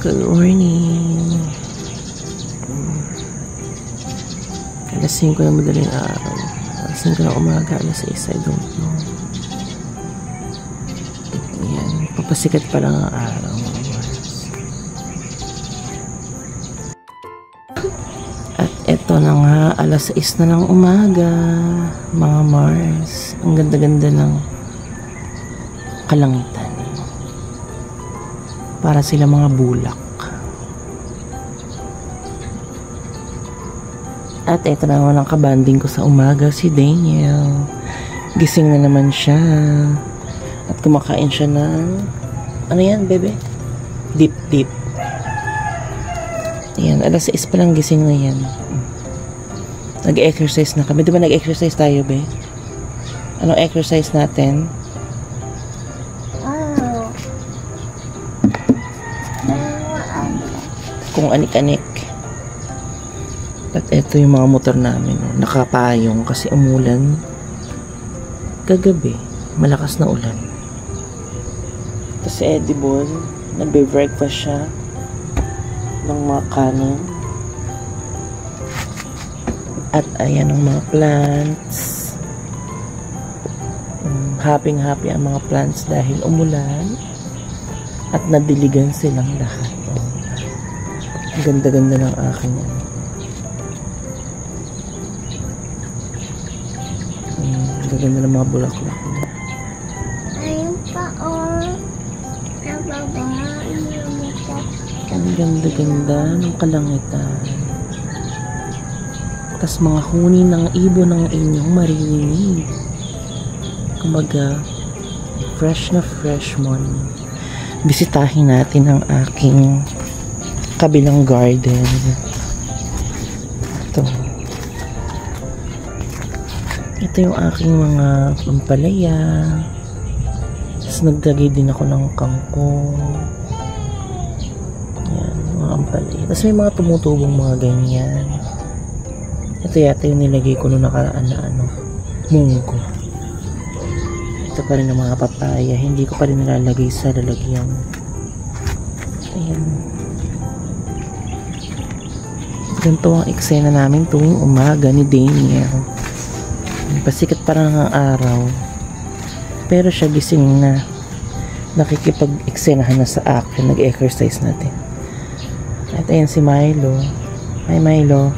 Good morning. Alas 5 na madaling araw. Alas 5 na umaga, alas 6, I don't know. Ayan, papasikat pa lang ang araw, mga Mars. At eto na nga, alas 6 na ng umaga, mga Mars. Ang ganda-ganda ng kalangitan. Para sila mga bulak. At eto na naman ang kabanding ko sa umaga, si Daniel. Gising na naman siya. At kumakain siya ng... Ano yan, bebe? Dip. Ayan, alas 6 pa lang gising na yan. Nag-exercise na kami. Di ba nag-exercise tayo, be? Anong exercise natin? Kung anik-anik. At eto yung mga motor namin, no? Nakapayong kasi umulan kagabi, malakas na ulan. Tapos si Edible, nagbe-breakfast siya ng mga kanin. At ayan ang mga plants. Happy ang mga plants dahil umulan at nadiligan silang lahat. Ganda-ganda ng akin yan. Ganda ng mga bulaklak. Ayun pa, nababa. Ang ganda-ganda ng kalangitan. Tas mga huni ng ibon ng inyong maririnig. Kumbaga, fresh na fresh morning. Bisitahin natin ang aking kabilang garden. Ito yung aking mga pampalaya. Tapos naglagay din ako ng kangkong. Yan, mga ampalaya. Tapos may mga tumutubong mga ganyan. Ito yata yung nilagay ko nung nakaraan na munggo. Ito pa rin ang mga papaya. Hindi ko pa rin nilalagay sa lalagyan. Ayan. Ganito ang eksena namin tuwing umaga ni Daniel. Pasikat pa lang ang araw. Pero siya gising na. Nakikipag-eksenahan na sa akin. Nag-exercise natin. At ayan si Milo. Hi Milo.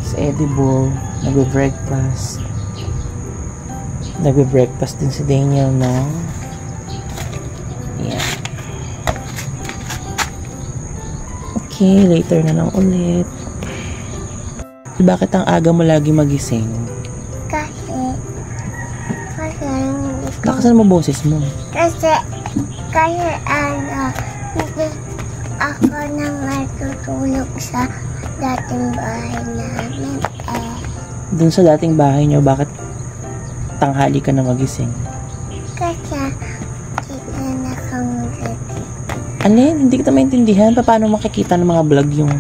Si Edible. Nagbe-breakfast. Nagbe-breakfast din si Daniel na. Ayan. Okay, later na lang ulit. Bakit ang aga mo lagi magising? Kasi Lakasan mo boses mo. Kasi hindi ako nang natutulog sa dating bahay namin Dun sa dating bahay nyo, bakit tanghali ka na magising? Kasi kita na kang Alin, hindi kita maintindihan. Paano makikita ng mga vlog yung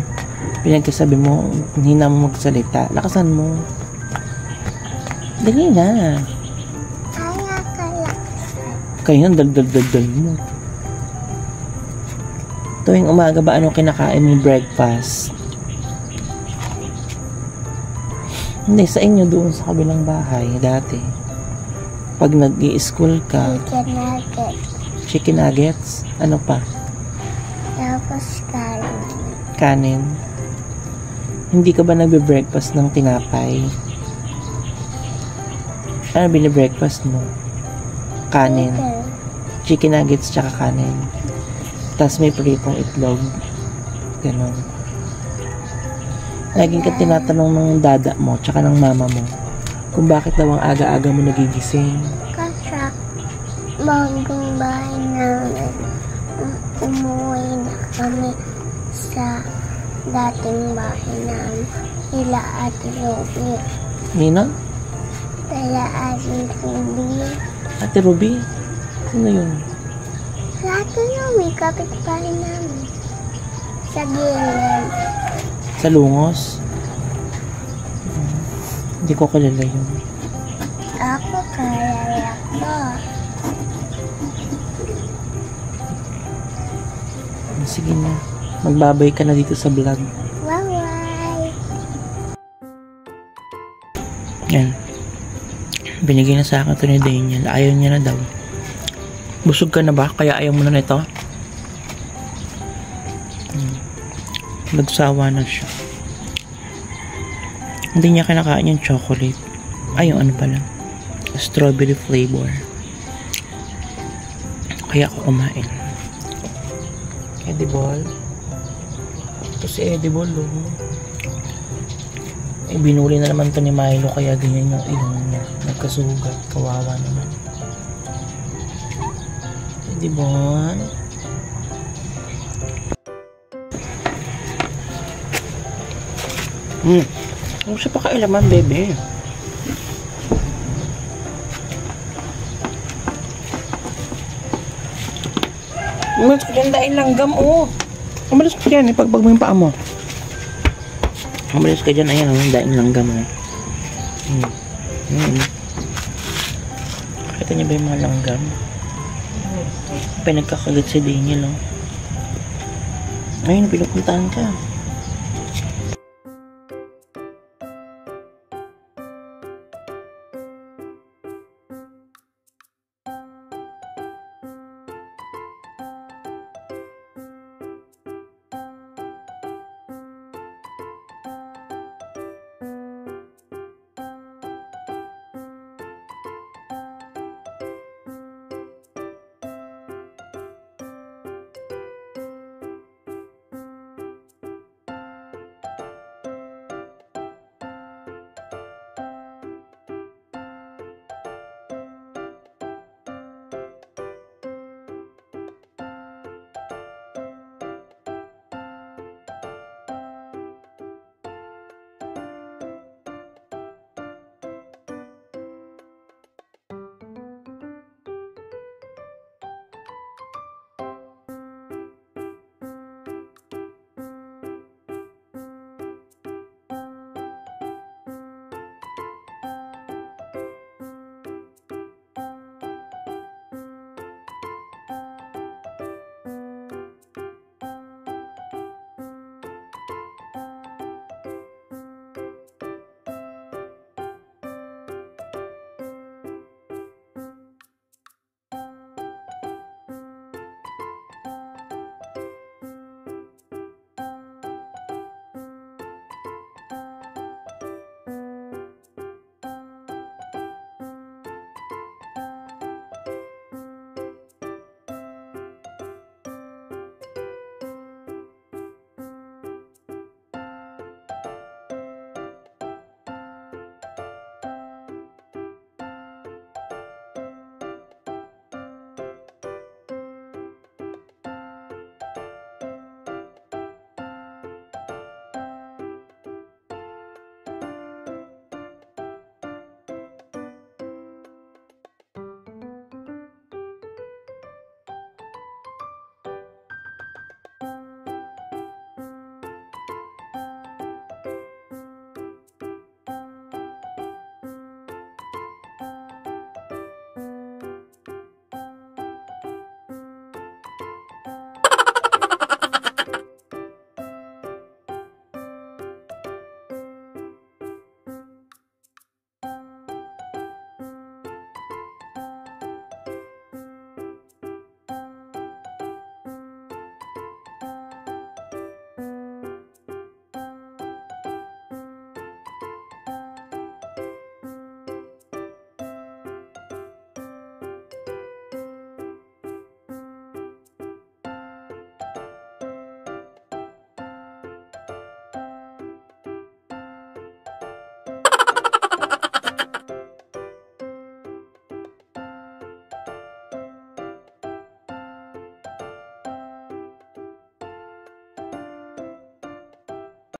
pinagkasabi mo, hindi na mo magsalita. Lakasan mo. Dali na. Kaya Kayo nang dal mo. Tuwing umaga ba anong kinakain mong breakfast? Hindi, sa inyo doon sa kabilang bahay, dati. Pag nag-i-school ka. Chicken nuggets. Ano pa? Tapos Kanin. Hindi ka ba nagbe-breakfast ng tinapay? Ano bine-breakfast mo? Kanin. Chicken nuggets tsaka kanin. Tapos may pritong itlog. Ganon. Laging ka tinatanong ng dada mo tsaka ng mama mo kung bakit daw ang aga-aga mo nagigising. Kasi bagong bahay namin. Umuwi na kami sa dating bahay namin. Sila Ate Ruby. Nina? Sila Ate Ruby. Ate Ruby? Sino yun? Sa Ate Ruby, kapitbahay namin. Sa gilid. Sa Lungos? Hindi ko kilala yun. Ako kaya ko. sige na. Magbabay ka na dito sa vlog. Bye-bye. Yan. Binigay na sa akin to ni Daniel. Ayaw niya na daw. Busog ka na ba? Kaya ayaw mo na nito? Nagsawa na siya. Hindi niya kinakain yung chocolate. Ay, yung ano pala. Strawberry flavor. Kaya ako kumain. Edible. Ito si Edible, oh. Eh, binuli na naman to ni Milo, kaya ganyan yung ilong niya. Nagkasugat. Kawawa naman. Edible. Huwag siya pakailaman, bebe. Umalis ka dyan, daing langgam, oh. Umalis ka dyan, ipagbag mo yung paa mo. Umalis ka dyan, ayan, daing langgam, oh. Kita niyo ba yung mga langgam? Pinagkakagat si Daniel, oh. Ayun, pinupuntahan ka.